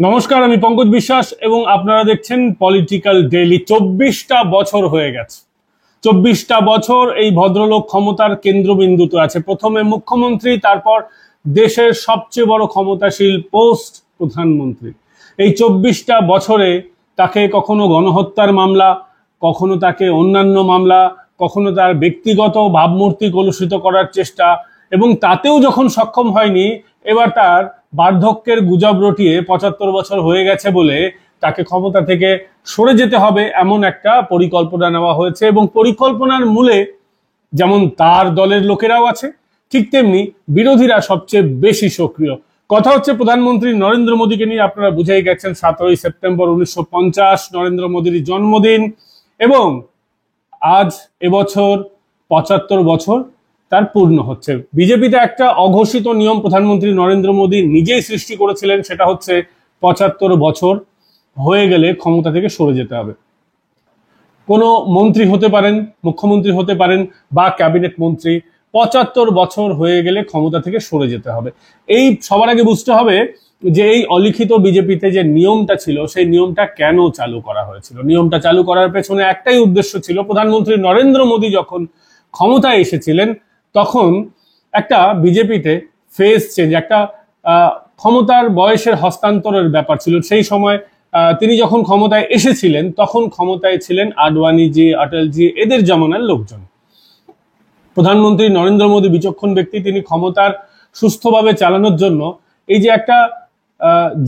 নমস্কার, আমি পঙ্কজ বিশ্বাস এবং আপনারা দেখছেন পলিটিক্যাল ডেইলি। 24টা বছর হয়ে গেছে। 24টা বছর এই ভদ্রলোক ক্ষমতার কেন্দ্রবিন্দুতে আছে। প্রথমে মুখ্যমন্ত্রী, তারপর দেশের সবচেয়ে বড় ক্ষমতাশীল পোস্ট প্রধানমন্ত্রী। এই 24টা বছরে তাকে কখনো গণহত্যার মামলা, কখনো তাকে অন্যান্য মামলা, কখনো তার ব্যক্তিগত ভাবমূর্তি কলুষিত করার চেষ্টা, এবং তাতেও যখন সক্ষম হয়নি, এবার তার বার্ধক্যের গুজব রটিয়ে 75 বছর হয়ে গেছে বলে তাকে ক্ষমতা থেকে সরে যেতে হবে এমন একটা পরিকল্পনা নেওয়া হয়েছে। এবং পরিকল্পনার মূলে যেমন তার দলের লোকেরাও আছে, ঠিক তেমনি বিরোধীরা সবচেয়ে বেশি সক্রিয়। কথা হচ্ছে প্রধানমন্ত্রী নরেন্দ্র মোদীকে নিয়ে। আপনারা বুঝেই গেছেন 17 সেপ্টেম্বর 1950 নরেন্দ্র মোদীর জন্মদিন, এবং আজ এবছর 75 বছর তার পূর্ণ হচ্ছে। বিজেপিতে একটা অঘোষিত নিয়ম প্রধানমন্ত্রী নরেন্দ্র মোদী নিজেই সৃষ্টি করেছিলেন, সেটা হচ্ছে 75 বছর হয়ে গেলে ক্ষমতা থেকে সরে যেতে হবে। কোনো মন্ত্রী হতে পারেন, মুখ্যমন্ত্রী হতে পারেন, বা ক্যাবিনেট মন্ত্রী, 75 বছর হয়ে গেলে ক্ষমতা থেকে সরে যেতে হবে। এই সবার আগে বুঝতে হবে যে এই অলিখিত বিজেপিতে যে নিয়মটা ছিল, সেই নিয়মটা কেন চালু করা হয়েছিল। নিয়মটা চালু করার পেছনে একটাই উদ্দেশ্য ছিল। প্রধানমন্ত্রী নরেন্দ্র মোদী যখন ক্ষমতায় এসেছিলেন, তখন একটা বিজেপিতে ফেজ চেঞ্জ, একটা ক্ষমতার বয়সের হস্তান্তরের ব্যাপার ছিল। সেই সময় তিনি যখন ক্ষমতায় এসেছিলেন, তখন ক্ষমতায় ছিলেন আডবাণীজি, অটলজি, এদের জমানার লোকজন। প্রধানমন্ত্রী নরেন্দ্র মোদী বিচক্ষণ ব্যক্তি। তিনি ক্ষমতার সুস্থভাবে চালানোর জন্য এই যে একটা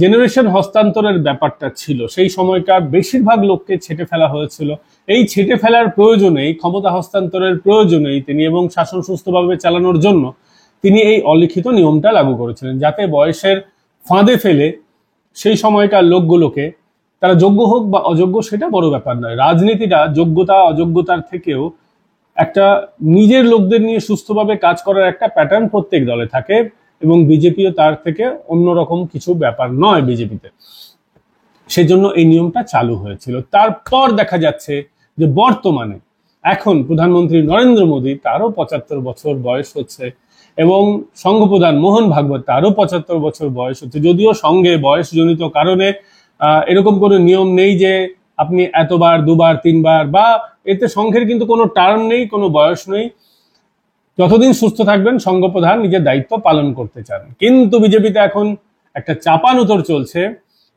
জেনারেশন হস্তান্তরের ব্যাপারটা ছিল, সেই সময়কার বেশিরভাগ লোককে ছেটে ফেলা হয়েছিল। এই ছেটে ফেলার প্রয়োজনেই, ক্ষমতা হস্তান্তরের প্রয়োজনেই তিনি, এবং শাসন সুস্থভাবে চালানোর জন্য তিনি এই অলিখিত নিয়মটা লাগু করেছিলেন, যাতে বয়সের ফাঁদে ফেলে সেই সময়কার লোকগুলোকে, তারা যোগ্য হোক বা অযোগ্য সেটা বড় ব্যাপার নয়, রাজনীতিটা যোগ্যতা অযোগ্যতার থেকেও একটা নিজের লোকদের নিয়ে সুস্থভাবে কাজ করার একটা প্যাটার্ন প্রত্যেক দলে থাকে, এবং বিজেপিও তার থেকে অন্যরকম কিছু ব্যাপার নয় বিজেপিতে। সেজন্য এই নিয়মটা চালু হয়েছিল। তারপর দেখা যাচ্ছে যে বর্তমানে এখন প্রধানমন্ত্রী নরেন্দ্র মোদী, তারও 75 বছর বয়স হচ্ছে, এবং সংঘপ্রধান মোহন ভাগবত, তারও 75 বছর বয়স হচ্ছে। যদিও সঙ্গে বয়সজনিত কারণে এরকম কোনো নিয়ম নেই যে আপনি এতবার, দুবার, তিনবার, বা এতে সংঘের কিন্তু কোনো টার্ম নেই, কোনো বয়স নেই। যতদিন সুস্থ থাকবেন সংঘপ্রধান নিজের দায়িত্ব পালন করতে চান। কিন্তু বিজেপিতে এখন একটা চাপানুতর চলছে,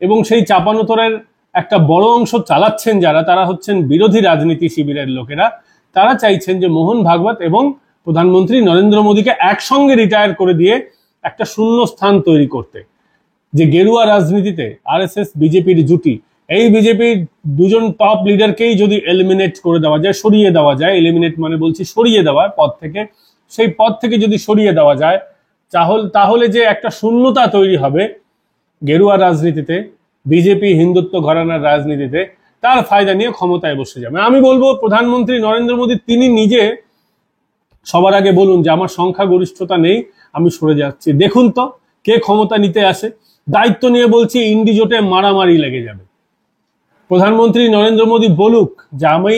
এবং সেই চাপানুতরের একটা বড় অংশ চালাচ্ছেন যারা, তারা হচ্ছেন বিরোধী রাজনীতি শিবিরের লোকেরা। তারা চাইছেন যে মোহন ভাগবত এবং প্রধানমন্ত্রী নরেন্দ্র মোদীকে একসঙ্গে রিটায়ার করে দিয়ে একটা শূন্য স্থান তৈরি করতে। যে গেরুয়া রাজনীতিতে আরএসএস বিজেপির জুটি, এই বিজেপির দুজন টপ লিডারকেই যদি এলিমিনেট করে দেওয়া যায়, সরিয়ে দেওয়া যায়, এলিমিনেট মানে বলছি সরিয়ে দেওয়া পদ থেকে, সেই পদ থেকে যদি সরিয়ে দেওয়া যায়, তাহলে যে একটা শূন্যতা তৈরি হবে গেরুয়া রাজনীতিতে, বিজেপি হিন্দুত্ব ঘরানার রাজনীতিতে, তার ফায়দা নিয়ে ক্ষমতায় বসে যাবে। আমি বলবো প্রধানমন্ত্রী নরেন্দ্র মোদী তিনি নিজে সবার আগে বলুন যে আমার সংখ্যাগরিষ্ঠতা নেই, আমি সরে যাচ্ছি। দেখুন তো কে ক্ষমতা নিতে আসে। দায়িত্ব নিয়ে বলছি, ইন্ডি জোটে মারামারি লেগে যাবে। প্রধানমন্ত্রী নরেন্দ্র মোদী বলুক যে আমি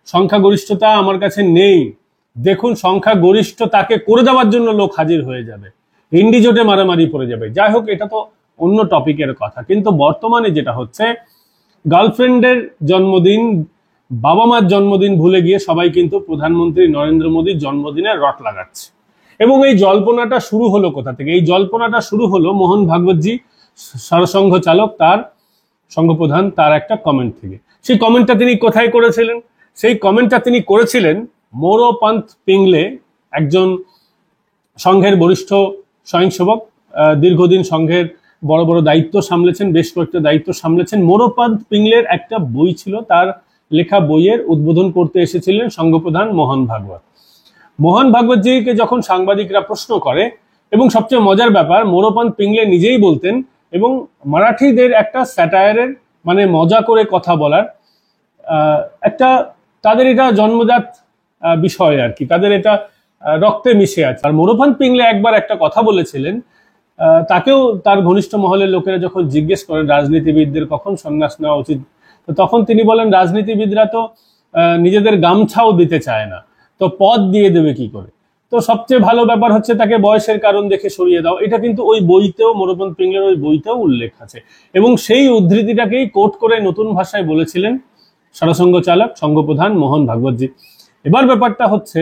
সংখ্যাগরিষ্ঠতা আমার কাছে নেই, দেখুন সংখ্যাগরিষ্ঠ তাকে করে দেওয়ার জন্য লোক হাজির হয়ে যাবে, ইন্ডি জোটে মারামারি পড়ে যাবে। যাই হোক, এটা তো অন্য টপিকের কথা। কিন্তু বর্তমানে যেটা হচ্ছে, গার্লফ্রেন্ডের জন্মদিন, বাবা মার জন্মদিন ভুলে গিয়ে সবাই কিন্তু প্রধানমন্ত্রী নরেন্দ্র মোদীর জন্মদিনে রট লাগাচ্ছে। এবং এই জল্পনাটা শুরু হলো কোথা থেকে? এই জল্পনাটা শুরু হলো মোহন ভাগবতজি, সরসংঘ চালক, তার সংঘপ্রধান, তার একটা কমেন্ট থেকে। সেই কমেন্টটা তিনি কোথায় করেছিলেন? সেই কমেন্টটা তিনি করেছিলেন মোরোপন্ত পিংলে, একজন সংঘের বরিষ্ঠ স্বয়ংসেবক, দীর্ঘদিন সংঘের বড় বড় দায়িত্ব সামলেছেন, বেশ কয়েকটা দায়িত্ব সামলেছেন। মোরোপন্ত পিংলের একটা বই ছিল, তার লেখা বইয়ের উদ্বোধন করতে এসেছিলেন সংঘপ্রধান মোহন ভাগবত। মোহন ভাগবতজিকে যখন সাংবাদিকরা প্রশ্ন করে, এবং সবচেয়ে মজার ব্যাপার, মোরোপন্ত পিংলে নিজেই বলতেন, এবং মারাঠিদের একটা স্যাটায়ারের, মানে মজা করে কথা বলার একটা, তাদের এটা জন্মজাত বিষয় আর কি, তাদের এটা রক্তে মিশে আছে। আর মোরোপন্ত পিংলে একবার একটা কথা বলেছিলেন, তাকেও তার ঘনিষ্ঠ মহলের লোকেরা যখন জিজ্ঞেস করেন রাজনীতিবিদদের কখন সন্ন্যাস নেওয়া উচিত, তো তখন তিনি বলেন রাজনীতিবিদরা তো নিজেদের গামছাও দিতে চায় না, তো পদ দিয়ে দেবে কি করে। তো তো সবচেয়ে ভালো ব্যাপার হচ্ছে তাকে বয়সের কারণ দেখে সরিয়ে দাও। এটা কিন্তু ওই বইতেও, মোরোপন্ত পিংলের ওই বইতেও উল্লেখ আছে, এবং সেই উদ্ধৃতিটাকেই কোট করে নতুন ভাষায় বলেছিলেন সারসংঘ চালক সংঘপ্রধান মোহন ভাগবতজি। এবার ব্যাপারটা হচ্ছে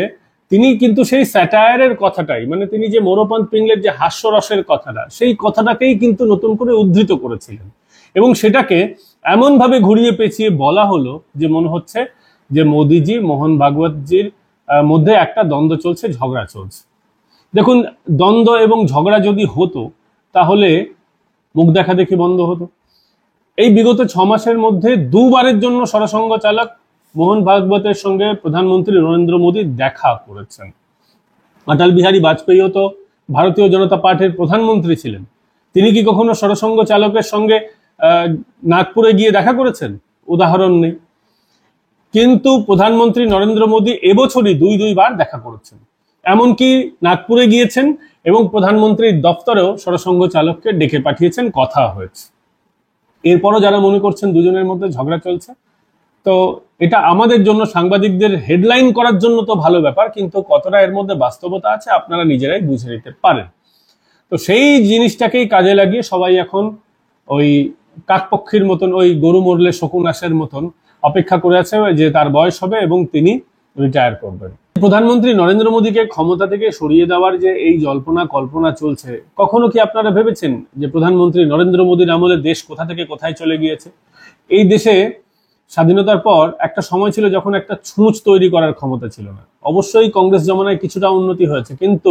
তিনি কিন্তু সেই স্যাটায়ারের কথাটাই, মানে তিনি যে মোরোপন্ত পিংলের যে হাস্যরসের কথাটা, সেই কথাটাকেই কিন্তু নতুন করে উদ্ধৃত করেছিলেন, এবং সেটাকে এমন ভাবে ঘুরিয়ে পেঁচিয়ে বলা হলো যে মনে হচ্ছে যে মোদিজি মোহন ভাগবতজির মধ্যে একটা দ্বন্দ্ব চলছে, ঝগড়া চলছে। দেখুন, দ্বন্দ্ব এবং ঝগড়া যদি হতো তাহলে মুখ দেখা দেখি বন্ধ হতো। এই বিগত 6 মাসের মধ্যে দুবারের জন্য সরসংঘ চালক মোহন ভাগবতের সঙ্গে প্রধানমন্ত্রী নরেন্দ্র মোদী দেখা করেছেন। অটল বিহারী বাজপেয়ীও তো ভারতীয় জনতা পার্টির প্রধানমন্ত্রী ছিলেন, তিনি কি কখনো সরসংঘ চালকের সঙ্গে নাগপুরে গিয়ে দেখা করেছেন? উদাহরণ নেই। কিন্তু প্রধানমন্ত্রী নরেন্দ্র মোদী এবছরই দুইবার দেখা করেছেন, এমনকি নাগপুরে গিয়েছেন এবং প্রধানমন্ত্রীর দপ্তরেও সরসংঘ চালককে ডেকে পাঠিয়েছেন, কথা হয়েছে। এরপরও যারা মনে করছেন দুজনের মধ্যে ঝগড়া চলছে, তো এটা আমাদের জন্য সাংবাদিকদের হেডলাইন করার জন্য তো ভালো ব্যাপার, কিন্তু কতটা এর মধ্যে বাস্তবতা আছে আপনারা নিজেরাই বুঝে নিতে পারেন। তো সেই জিনিসটাকেই কাজে লাগিয়ে সবাই এখন ওই কাকপক্ষীর মতন, ওই গরু মরলে শকুন আসের মতন অপেক্ষা করে আছে যে তার বয়স হবে এবং তিনি রিটায়ার করবেন। প্রধানমন্ত্রী নরেন্দ্র মোদীকে ক্ষমতা থেকে সরিয়ে দেওয়ার যে এই জল্পনা কল্পনা চলছে, কখনো কি আপনারা ভেবেছেন যে প্রধানমন্ত্রী নরেন্দ্র মোদীর আমলে দেশ কোথা থেকে কোথায় চলে গিয়েছে? এই দেশে স্বাধীনতার পর একটা সময় ছিল যখন একটা ছুঁচ তৈরি করার ক্ষমতা ছিল না। অবশ্যই কংগ্রেস জমানায় কিছুটা উন্নতি হয়েছে, কিন্তু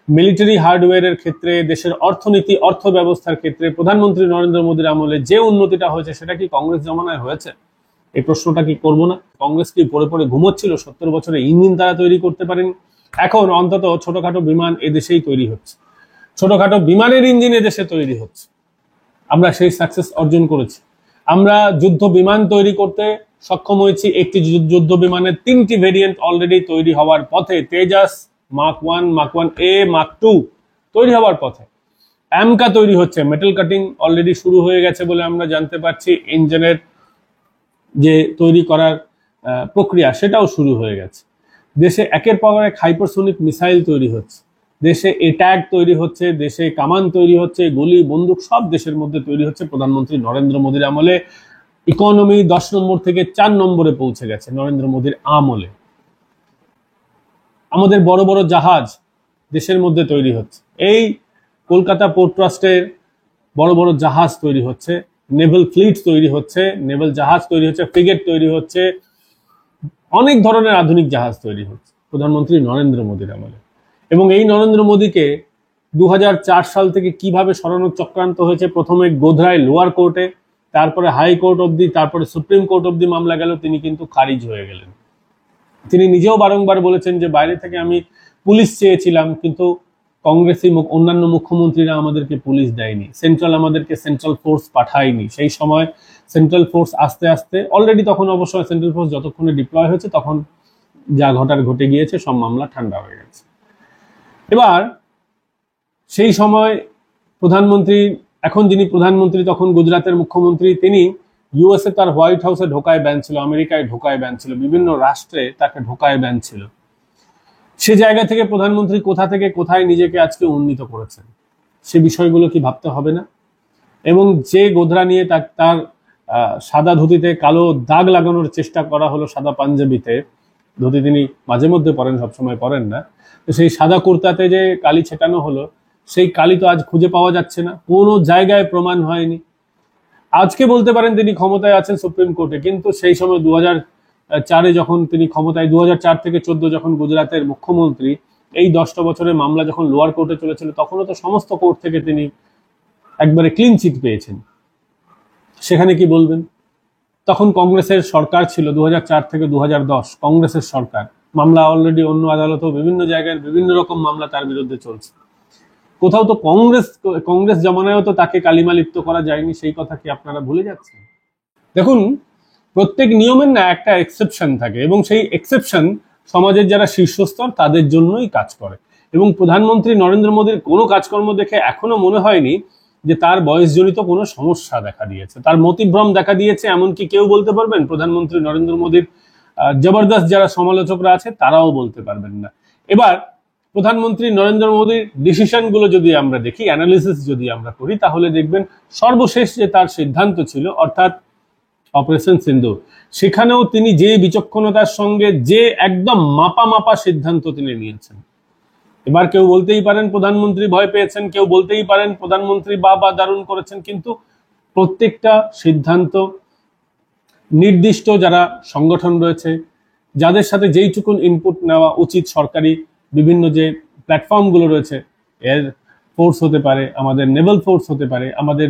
মিলিটারি হার্ডওয়্যারের ক্ষেত্রে, দেশের অর্থনীতি অর্থ ব্যবস্থার ক্ষেত্রে প্রধানমন্ত্রী নরেন্দ্র মোদীর আমলে যে উন্নতিটা হয়েছে সেটা কি কংগ্রেস জমানায় হয়েছে? এই প্রশ্নটা কি করবো না? কংগ্রেস কি পড়ে পড়ে ঘুমোচ্ছিল? 70 বছরে ইঞ্জিন তারা তৈরি করতে পারেন। এখন অন্তত ছোটখাটো বিমান এদেশেই তৈরি হচ্ছে, ছোটখাটো বিমানের ইঞ্জিন এদেশে তৈরি হচ্ছে। আমরা সেই সাকসেস অর্জন করেছি। আমরা যুদ্ধ বিমান তৈরি করতে সক্ষম হয়েছি। একটি যুদ্ধ বিমানের 3টি ভেরিয়েন্ট অলরেডি তৈরি হওয়ার পথে। Tejas mark 1, mark 1A, mark 2 তৈরি হওয়ার পথে। অ্যামকা তৈরি হচ্ছে, মেটাল কাটিং অলরেডি শুরু হয়ে গেছে বলে আমরা জানতে পারছি। ইঞ্জিনের যে তৈরি করার প্রক্রিয়া সেটাও শুরু হয়ে গেছে। দেশে একের পর এক হাইপারসোনিক মিসাইল তৈরি হচ্ছে, দেশে এট্যাগ তৈরি হচ্ছে, দেশে কামান তৈরি হচ্ছে, গুলি বন্দুক সব দেশের মধ্যে তৈরি হচ্ছে। প্রধানমন্ত্রী নরেন্দ্র মোদীর আমলে ইকোনমি 10 নম্বর থেকে 4 নম্বরে পৌঁছে গেছে নরেন্দ্র মোদীর আমলে। আমাদের বড় বড় জাহাজ দেশের মধ্যে তৈরি হচ্ছে। এই কলকাতা পোর্ট ট্রাস্টের বড় বড় জাহাজ তৈরি হচ্ছে, নেভাল ফ্লিট তৈরি হচ্ছে, নেভাল জাহাজ তৈরি হচ্ছে, ফ্রিগেট তৈরি হচ্ছে, অনেক ধরনের আধুনিক জাহাজ তৈরি হচ্ছে প্রধানমন্ত্রী নরেন্দ্র মোদীর আমলে। এবং এই নরেন্দ্র মোদীকে 2004 সাল থেকে কিভাবে সরানোর চক্রান্ত হয়েছে, প্রথমে গোধরায় লোয়ার কোর্টে, তারপরে হাইকোর্ট অব্দি, তারপরে সুপ্রিম কোর্ট অব্দি মামলা গেল, তিনি কিন্তু খারিজ হয়ে গেলেন। তিনি নিজেও বারংবার বলেছেন যে বাইরে থেকে আমি পুলিশ চেয়েছিলাম, কিন্তু কংগ্রেসী অন্যান্য মুখ্যমন্ত্রীরা আমাদেরকে পুলিশ দেয়নি, সেন্ট্রাল আমাদেরকে সেন্ট্রাল ফোর্স পাঠায়নি। সেই সময় সেন্ট্রাল ফোর্স আস্তে আস্তে অলরেডি, তখন অবশ্য সেন্ট্রাল ফোর্স যতক্ষণে ডিপ্লয় হয়েছে তখন যা ঘটার ঘটে গিয়েছে, সব মামলা ঠান্ডা হয়ে গেছে। এবার সেই সময় প্রধানমন্ত্রী, এখন যিনি প্রধানমন্ত্রী তখন গুজরাটের মুখ্যমন্ত্রী, তিনি ইউএসএ তার হোয়াইট হাউসে ঢোকায় ব্যান ছিল, আমেরিকায় ঢোকায় ব্যান ছিল, বিভিন্ন রাষ্ট্রে তাকে ঢোকায় ব্যান ছিল। সে জায়গা থেকে প্রধানমন্ত্রী কোথা থেকে কোথায় নিজেকে আজকে উন্নীত করেছেন, সে বিষয়গুলো কি ভাবতে হবে না? এবং যে গোধরা নিয়ে তার সাদা ধুতিতে কালো দাগ লাগানোর চেষ্টা করা হলো, সাদা পাঞ্জাবিতে, ধুতি তিনি মাঝে মধ্যে পরেন, সবসময় পরেন না, তো সেই সাদা কুর্তাতে যে কালি ছেটানো হলো, সেই কালি তো আজ খুঁজে পাওয়া যাচ্ছে না, কোনো জায়গায় প্রমাণ হয়নি। আজকে বলতে পারেন তিনি ক্ষমতায় আছেন সুপ্রিম কোর্টে, কিন্তু সেই সময় 2004-এ যখন তিনি ক্ষমতায়, 2004 থেকে 14 যখন গুজরাটের মুখ্যমন্ত্রী, এই 10টা বছরের মামলা যখন লোয়ার কোর্টে চলেছিল, তখনও তো সমস্ত কোর্ট থেকে তিনি একবারে ক্লিন চিট পেয়েছেন। সেখানে কি বলবেন? তখন কংগ্রেসের সরকার ছিল, 2004 থেকে 2010 কংগ্রেসের সরকার। মামলা অলরেডি অন্য আদালতেও বিভিন্ন জায়গায় বিভিন্ন রকম মামলা তার বিরুদ্ধে চলছে। কোথাও তো কংগ্রেস জমানায়ও তো তাকে কালিমা লিপ্ত করা যায়নি, সেই কথা কি আপনারা ভুলে যাচ্ছেন? দেখুন, প্রত্যেক নিয়মের না একটা এক্সেপশন থাকে, এবং সেই এক্সেপশন সমাজের যারা শীর্ষস্তর তাদের জন্যই কাজ করে। এবং প্রধানমন্ত্রী নরেন্দ্র মোদীর কোনো কাজকর্ম দেখে এখনো মনে হয়নি যে তার বয়সজনিত কোনো সমস্যা দেখা দিয়েছে, তার মতিভ্রম দেখা দিয়েছে, এমনকি কেউ বলতে পারবেন প্রধানমন্ত্রী নরেন্দ্র মোদীর জবরদস্ত যারা সমালোচকরা আছে তারাও বলতে পারবেন না। এবার প্রধানমন্ত্রী নরেন্দ্র মোদীর ডিসিশনগুলো যদি আমরা দেখি, অ্যানালিসিস যদি আমরা করি, তাহলে দেখবেন সর্বশেষ যে তার সিদ্ধান্ত ছিল, অর্থাৎ অপারেশন সিন্দুর, সেখানেও তিনি যে বিচক্ষণতার সঙ্গে যে একদম মাপা মাপা সিদ্ধান্ত তিনি নিয়েছেন। এবার কেউ বলতেই পারেন প্রধানমন্ত্রী ভয় পেয়েছেন, কেউ বলতেই পারেন প্রধানমন্ত্রী বাবা দারুণ করেছেন, কিন্তু প্রত্যেকটা সিদ্ধান্ত নির্দিষ্ট যারা সংগঠন রয়েছে, যাদের সাথে যেইটুকুন ইনপুট নেওয়া উচিত, সরকারি বিভিন্ন যে প্ল্যাটফর্মগুলো রয়েছে, এয়ার ফোর্স হতে পারে, আমাদের নেভাল ফোর্স হতে পারে, আমাদের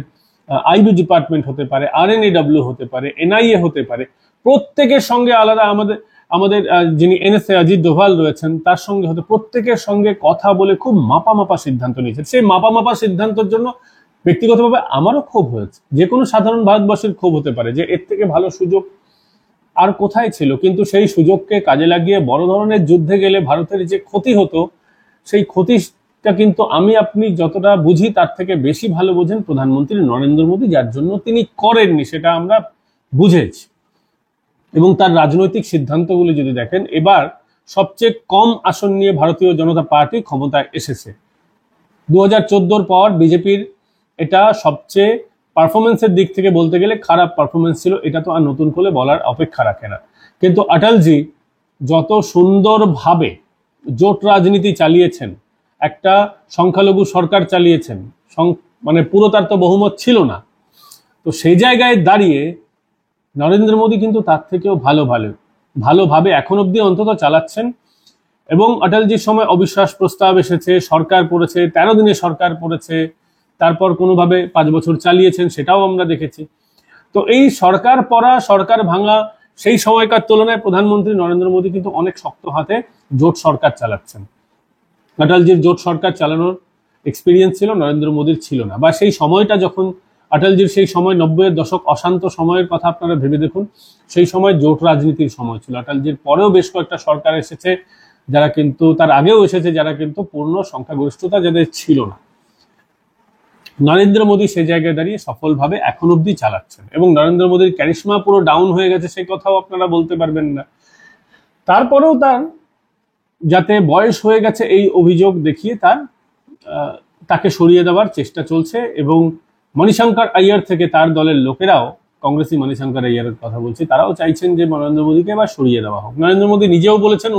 আইবি ডিপার্টমেন্ট হতে পারে, RNAW হতে পারে, NIA হতে পারে, প্রত্যেকের সঙ্গে আলাদা আমাদের আমাদের যিনি NSA অজিত ডোভাল রয়েছেন তার সঙ্গে হতে প্রত্যেকের সঙ্গে কথা বলে খুব মাপা মাপা সিদ্ধান্ত নিয়েছেন। সেই মাপা মাপা সিদ্ধান্তের জন্য ব্যক্তিগতভাবে আমারও ক্ষোভ হয়েছে, যে কোনো সাধারণ ভারতবাসীর ক্ষোভ হতে পারে যে এর থেকে ভালো সুযোগ আর কোথায় ছিল। কিন্তু সেই সুযোগকে কাজে লাগিয়ে বড় ধরনের যুদ্ধে গেলে ভারতের যে ক্ষতি হতো, সেই ক্ষতিটা কিন্তু আমি আপনি যতটা বুঝি তার থেকে বেশি ভালো বোঝেন প্রধানমন্ত্রী নরেন্দ্র মোদী, যার জন্য তিনি করেননি সেটা আমরা বুঝেছি। এবং তার রাজনৈতিক সিদ্ধান্তগুলি যদি দেখেন, এবার সবচেয়ে কম আসন নিয়ে ভারতীয় জনতা পার্টি ক্ষমতায় এসেছে। 2014 পর বিজেপির এটা সবচেয়ে পারফরমেন্সের দিক থেকে বলতে গেলে খারাপ পারফরমেন্স ছিল, এটা তো আর নতুন করে বলার অপেক্ষা রাখে না। কিন্তু অটলজি যত সুন্দরভাবে জোট রাজনীতি চালিয়েছেন, একটা সংখ্যালঘু সরকার চালিয়েছেন, মানে পুরো তার তো বহুমত ছিল না, তো সেই জায়গায় দাঁড়িয়ে নরেন্দ্র মোদী কিন্তু তার থেকেও ভালোভাবে এখন অব্দি অন্তত চালাচ্ছেন। এবং অটলজির সময় অবিশ্বাস প্রস্তাব এসেছে, সরকার পড়েছে, 13 দিনে সরকার পড়েছে, তারপর কোনোভাবে 5 বছর চালিয়েছেন, সেটাও আমরা দেখেছি। তো এই সরকার পড়া, সরকার ভাঙা, সেই সময়কার তুলনায় প্রধানমন্ত্রী নরেন্দ্র মোদী কিন্তু অনেক শক্ত হাতে জোট সরকার চালাচ্ছেন। অটলজির জোট সরকার চালানোর এক্সপিরিয়েন্স ছিল, নরেন্দ্র মোদীর ছিল না। বা সেই সময়টা যখন অটলজির, সেই সময় 90-এর দশক অশান্ত সময়ের কথা আপনারা ভেবে দেখুন, সেই সময় জোট রাজনীতির সময় ছিল। অটলজির পরেও বেশ কয়েকটা সরকার এসেছে যারা কিন্তু, তার আগেও এসেছে যারা কিন্তু পূর্ণ সংখ্যাগরিষ্ঠতা যাদের ছিল না। নরেন্দ্র মোদী সেই জায়গায় দাঁড়িয়ে সফলভাবে এখন অব্দি চালাচ্ছেন। এবং নরেন্দ্র মোদীর ক্যারিশমা পুরো ডাউন হয়ে গেছে সেই কথাও আপনারা বলতে পারবেন না। তারপরেও তার যাতে বয়স হয়ে গেছে এই অভিযোগ দেখিয়ে তাকে সরিয়ে দেওয়ার চেষ্টা চলছে। এবং মণিশঙ্কর আইয়ার থেকে তার দলের লোকেরাও, কংগ্রেসি মণিশঙ্কর আইয়ারের কথা বলছি, তারাও চাইছেন যে নরেন্দ্র মোদীকে এবার সরিয়ে দেওয়া হোক। নরেন্দ্র মোদী নিজেও বলেছেন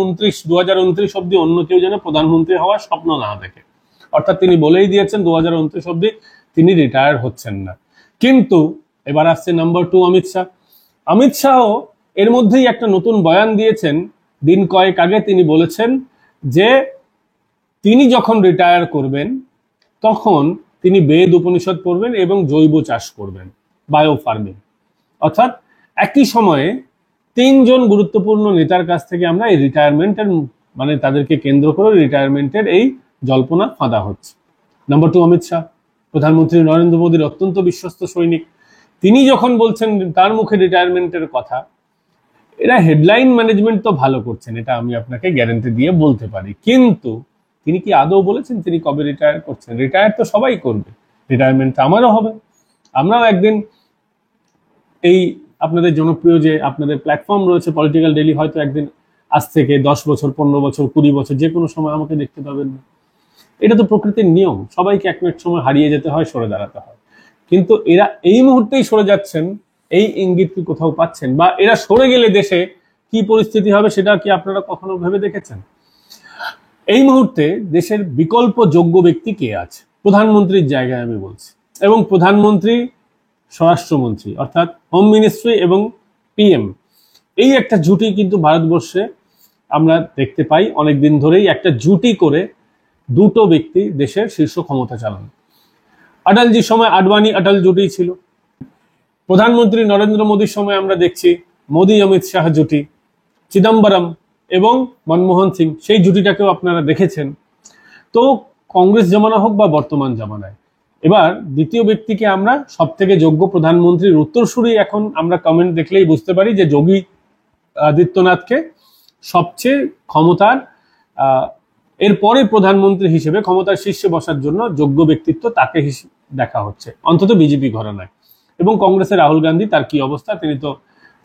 2029 অব্দি অন্য কেউ যেন প্রধানমন্ত্রী হওয়ার স্বপ্ন না দেখে। অর্থাৎ তিনি বলেই দিয়েছেন 2029 অব্দি তিনি রিটায়ার হচ্ছেন না। কিন্তু এবার আসছে নাম্বার 2 অমিত শাহ। অমিত শাহ এর মধ্যেই একটা নতুন বয়ান দিয়েছেন। দিন কয়েক আগে তিনি বলেছেন যে তিনি যখন রিটায়ার করবেন তখন তিনি বেদ উপনিষদ পড়বেন এবং জৈব চাষ করবেন, বায়ো ফার্মিং। অর্থাৎ একই সময়ে 3 জন গুরুত্বপূর্ণ নেতার কাছ থেকে আমরা এই রিটায়ারমেন্টের, মানে তাদেরকে কেন্দ্র করে রিটায়ারমেন্টের এই জল্পনা ফাঁদা হচ্ছে। নাম্বার 2 অমিত শাহ, প্রধানমন্ত্রী নরেন্দ্র মোদীর অত্যন্ত বিশ্বস্ত সৈনিক, তিনি যখন বলছেন তার মুখে রিটায়ারমেন্টের কথা, এরা হেডলাইন ম্যানেজমেন্ট তো ভালো করছেন, এটা আমি আপনাকে গ্যারান্টি দিয়ে বলতে পারি। কিন্তু তিনি কি আদৌ বলেছেন তিনি কবে রিটায়ার করছেন? রিটায়ার তো সবাই করবে, রিটায়ারমেন্ট আমারও হবে। আমরাও একদিন এই আপনাদের জনপ্রিয় যে আপনাদের প্ল্যাটফর্ম রয়েছে পলিটিক্যাল ডেইলি, হয়তো একদিন আজ থেকে 10 বছর, 15 বছর, 20 বছর যে কোনো সময় আমাকে দেখতে পাবেন না। এটা তো প্রকৃতির নিয়ম, সবাইকে এক মিনিট সময় হারিয়ে যেতে হয়, সরে দাঁড়াতে হয়। কিন্তু এরা এই মুহূর্তেই সরে যাচ্ছেন, এই ইঙ্গিত কি কোথাও পাচ্ছেন? বা এরা সরে গেলে দেশে কি পরিস্থিতি হবে সেটা কি আপনারা কখনো ভেবে দেখেছেন? এই মুহূর্তে দেশের বিকল্প যোগ্য ব্যক্তি কে আছে? প্রধানমন্ত্রীর জায়গায় আমি বলছি, এবং প্রধানমন্ত্রী, স্বরাষ্ট্রমন্ত্রী অর্থাৎ হোম মিনিস্ট্রি এবং PM, এই একটা জুটি কিন্তু ভারতবর্ষে আমরা দেখতে পাই অনেকদিন ধরেই। একটা জুটি করে দুটো ব্যক্তি দেশের শীর্ষ ক্ষমতা চালান। অটলজির সময় আডবাণী অটল জুটি ছিল, প্রধানমন্ত্রী নরেন্দ্র মোদীর সময় আমরা দেখছি মোদী অমিত শাহ জুটি, চিদম্বরম এবং মনমোহন সিং, সেই জুটিটাকেও আপনারা দেখেছেন। তো কংগ্রেস জমানা হোক বা বর্তমান জমানায়, এবার দ্বিতীয় ব্যক্তিকে আমরা সব থেকে যোগ্য প্রধানমন্ত্রীর উত্তরসূরি, এখন আমরা কমেন্ট দেখলেই বুঝতে পারি যে যোগী আদিত্যনাথকে সবচেয়ে ক্ষমতার, এরপরে প্রধানমন্ত্রী হিসেবে ক্ষমতার শীর্ষে বসার জন্য যোগ্য ব্যক্তিত্ব তাকে দেখা হচ্ছে, অন্তত বিজেপি ঘরানায়। এবং কংগ্রেসের রাহুল গান্ধী, তার কি অবস্থা? তিনি তো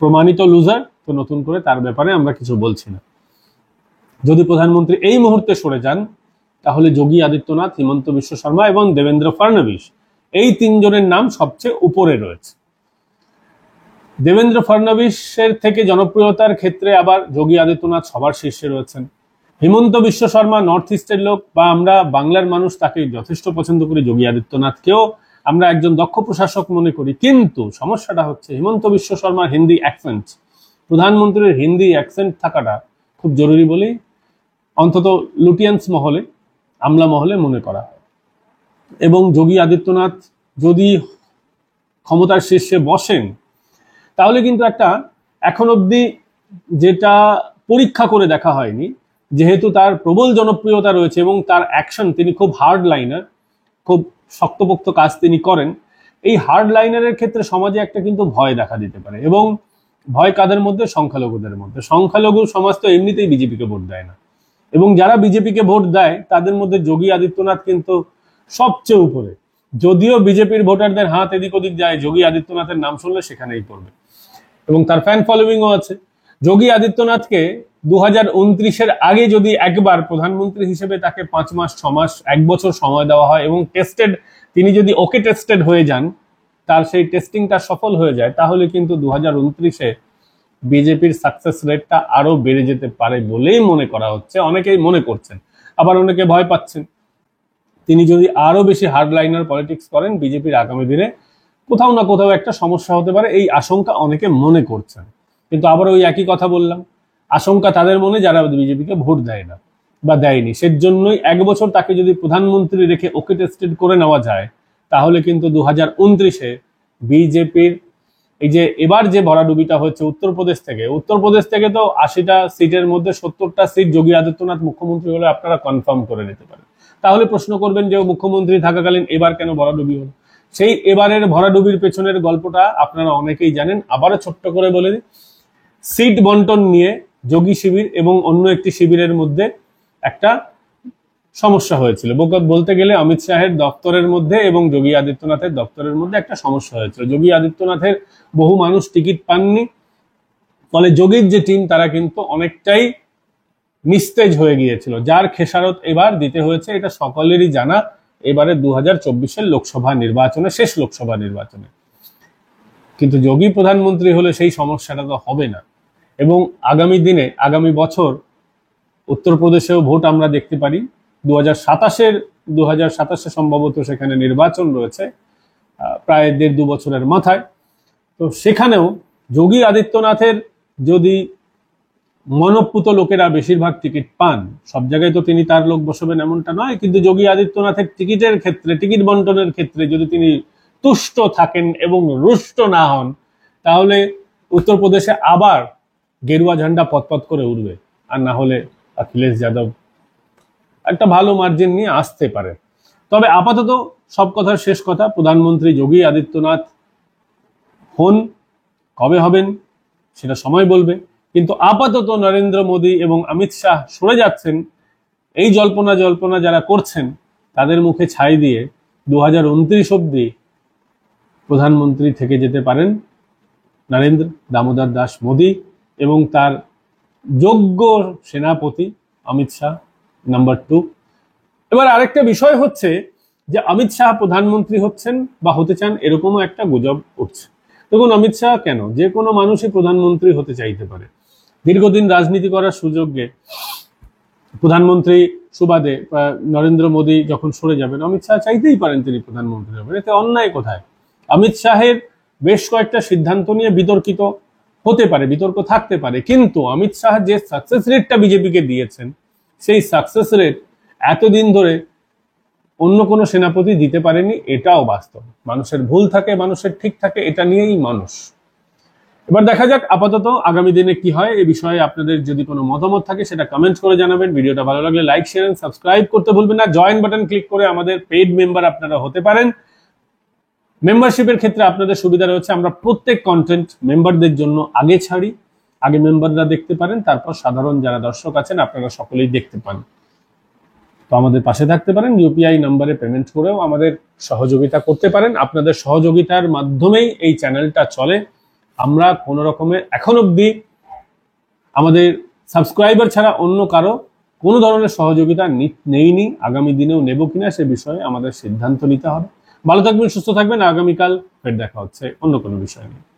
প্রমাণিত লুজার, তো নতুন করে তার ব্যাপারে আমরা কিছু বলছি না। যদি প্রধানমন্ত্রী এই মুহূর্তে সরে যান, তাহলে যোগী আদিত্যনাথ, হিমন্ত বিশ্ব শর্মা এবং দেবেন্দ্র ফডনবিস, এই তিনজনের নাম সবচেয়ে উপরে রয়েছে। দেবেন্দ্র ফডনবিসের থেকে জনপ্রিয়তার ক্ষেত্রে আবার যোগী আদিত্যনাথ সবার শীর্ষে রয়েছেন। হিমন্ত বিশ্ব শর্মা নর্থ ইস্টের লোক, বা আমরা বাংলার মানুষ তাকে যথেষ্ট পছন্দ করি, যোগী আদিত্যনাথকেও আমরা একজন দক্ষ প্রশাসক মনে করি। কিন্তু সমস্যাটা হচ্ছে হিমন্ত বিশ্ব শর্মার হিন্দি অ্যাকসেন্ট, প্রধানমন্ত্রীর হিন্দি অ্যাকসেন্ট থাকাটা খুব জরুরি বলেই অন্তত লুটিয়ান্স মহলে, আমলা মহলে মনে করা হয়। এবং যোগী আদিত্যনাথ যদি ক্ষমতার শীর্ষে বসেন তাহলে কিন্তু একটা এখন অবধি যেটা পরীক্ষা করে দেখা হয়নি, যেহেতু তার প্রবল জনপ্রিয়তা রয়েছে এবং তার অ্যাকশন, তিনি খুব হার্ড লাইনার, খুব শক্তপোক্ত কাজ তিনি করেন। এই হার্ড লাইনারের ক্ষেত্রে সমাজে একটা কিন্তু ভয় দেখা দিতে পারে, এবং ভয় কাদের মধ্যে? সংখ্যালঘুদের মধ্যে। সংখ্যালঘু সমাজ তো এমনিতেই বিজেপিকে ভোট দেয় না, এবং যারা বিজেপিকে ভোট দেয় তাদের মধ্যে যোগী আদিত্যনাথ কিন্তু সবচেয়ে উপরে। যদিও বিজেপির ভোটারদের হাত এদিক ওদিক যায়, যোগী আদিত্যনাথের নাম শুনলে সেখানেই পড়বে, এবং তার ফ্যান ফলোইংও আছে। যোগী আদিত্যনাথকে 2029-এর আগে যদি একবার প্রধানমন্ত্রী হিসেবে তাকে 5 মাস 6 মাস 1 বছর সময় দেওয়া হয় এবং তিনি যদি ওকে টেস্টেড হয়ে যান, তার সেই টেস্টিংটা সফল হয়ে যায়, তাহলে কিন্তু 2029-এ বিজেপির সাকসেস রেটটা আরো বেড়ে যেতে পারে বলেই মনে করা হচ্ছে। অনেকেই মনে করছেন, আবার অনেকে ভয় পাচ্ছেন। তিনি যদি আরো বেশি হার্ডলাইনার পলিটিক্স করেন, বিজেপির আগামী দিনে কোথাও না কোথাও একটা সমস্যা হতে পারে, এই আশঙ্কা অনেকে মনে করছেন। কিন্তু আবার ওই একই কথা বললাম, আশঙ্কা তাদের মনে যারা বিজেপিকে ভোট দেয় না বা দেয়নি। সেজন্যই 1 বছর তাকে যদি প্রধানমন্ত্রী রেখে ওকে টেস্টেড করে নেওয়া যায়, তাহলে কিন্তু 2029-এ বিজেপির এই যে এবার যে ভরাডুবিটা হচ্ছে উত্তরপ্রদেশ থেকে তো 80টা সিটের মধ্যে 70টা সিট যোগী আদিত্যনাথ মুখ্যমন্ত্রী হলে আপনারা কনফার্ম করে নিতে পারেন। তাহলে প্রশ্ন করবেন যে মুখ্যমন্ত্রী থাকাকালীন এবার কেন ভরাডুবি হলো? সেই এবারের ভরাডুবির পেছনের গল্পটা আপনারা অনেকেই জানেন। আবারও ছোট্ট করে বলে দিই, সিট বন্টন নিয়ে যোগী শিবির এবং অন্য একটি শিবিরের মধ্যে একটা সমস্যা হয়েছিল। বলতে গেলে অমিত শাহের দপ্তরের মধ্যে এবং যোগী আদিত্যনাথের দপ্তরের মধ্যে একটা সমস্যা হয়েছিল। যোগী আদিত্যনাথের বহু মানুষ টিকিট পাননি, ফলে যোগীর যে টিম তারা কিন্তু অনেকটাই নিস্তেজ হয়ে গিয়েছিল, যার খেসারত এবার দিতে হয়েছে। এটা সকলেরই জানা, এবারে 2024-এর লোকসভা নির্বাচনে, শেষ লোকসভা নির্বাচনে। কিন্তু যোগী প্রধানমন্ত্রী হলে সেই সমস্যাটা তো হবে না, এবং আগামী দিনে, আগামী বছর উত্তরপ্রদেশেও ভোট আমরা দেখতে পারি। 2027-এ সম্ভবত সেখানে নির্বাচন রয়েছে, প্রায় 1.5-2 বছরের মাথায়। তো সেখানেও যোগী আদিত্যনাথের যদি মনপ্রুত লোকেরা বেশিরভাগ টিকিট পান, সব জায়গায় তো তিনি তার লোক বসাবেন এমনটা নয়, কিন্তু যোগী আদিত্যনাথের টিকিটের ক্ষেত্রে, টিকিট বন্টনের ক্ষেত্রে যদি তিনি তুষ্ট থাকেন এবং রুষ্ট না হন, তাহলে উত্তরপ্রদেশে আবার গেরুয়া ঝান্ডা পতপত করে উঠবে, আর না হলে অখিলেশ যাদব একটা ভালো মার্জিন নিয়ে আসতে পারে। তবে আপাতত সব কথার শেষ কথা, প্রধানমন্ত্রী যোগী আদিত্যনাথ হন, কবে হবেন সেটা সময় বলবে। কিন্তু আপাতত নরেন্দ্র মোদী এবং অমিত শাহ সরে যাচ্ছেন, এই জল্পনা যারা করছেন তাদের মুখে ছাই দিয়ে 2029 অব্দি প্রধানমন্ত্রী থেকে যেতে পারেন নরেন্দ্র দামোদর দাস মোদী এবং তার যোগ্য সেনাপতি অমিত শাহ নাম্বার 2। এবার আরেকটা বিষয় হচ্ছে যে অমিত শাহ প্রধানমন্ত্রী হচ্ছেন বা হতে চান, এরকমও একটা গুজব উঠছে। দেখুন, অমিত শাহ কেন, যে কোনো মানুষই প্রধানমন্ত্রী হতে চাইতে পারে। দীর্ঘদিন রাজনীতি করার সুযোগে প্রধানমন্ত্রী সুবাদে নরেন্দ্র মোদী যখন সরে যাবেন, অমিত শাহ চাইতেই পারেন তিনি প্রধানমন্ত্রী হবেন, এতে অন্যায় কোথায়? অমিত শাহের বেশ কয়েকটা সিদ্ধান্ত নিয়ে বিতর্কিত হতে পারে, বিতর্ক থাকতে পারে, কিন্তু অমিত শাহ যে সাকসেস রেটটা বিজেপিকে দিয়েছেন, সেই সাকসেস রেট এতদিন ধরে অন্য কোনো সেনাপতি দিতে পারেনি, এটাও বাস্তব। মানুষের ভুল থাকে, মানুষের ঠিক থাকে, এটা নিয়েই মানুষ। এবার দেখা যাক আপাতত আগামী দিনে কি হয়। এই বিষয়ে আপনাদের যদি কোনো মতামত থাকে সেটা কমেন্ট করে জানাবেন। ভিডিওটা ভালো লাগলে লাইক, শেয়ার এন্ড সাবস্ক্রাইব করতে ভুলবেন না। জয়েন বাটন ক্লিক করে আমাদের পেইড মেম্বার আপনারা হতে পারেন। মেম্বারশিপের ক্ষেত্রে আপনাদের সুবিধা রয়েছে, আমরা প্রত্যেক কন্টেন্ট মেম্বারদের জন্য আগে ছাড়ি, আগে মেম্বাররা দেখতে পারেন, তারপর সাধারণ যারা দর্শক আছেন আপনারা সকলেই দেখতে পান। তো আমাদের পাশে থাকতে পারেন, ইউপিআই নম্বরে পেমেন্ট করেও আমাদের সহযোগিতা করতে পারেন। আপনাদের সহযোগিতার মাধ্যমেই এই চ্যানেলটা চলে। আমরা কোনো রকমের এখন অবধি আমাদের সাবস্ক্রাইবার ছাড়া অন্য কারো কোনো ধরনের সহযোগিতা নেইনি, আগামী দিনেও নেব কিনা সে বিষয়ে আমাদের সিদ্ধান্ত নিতে হবে। ভালো থাকবেন, সুস্থ থাকবেন। আগামীকাল ফের দেখা হচ্ছে অন্য কোনো বিষয় নিয়ে।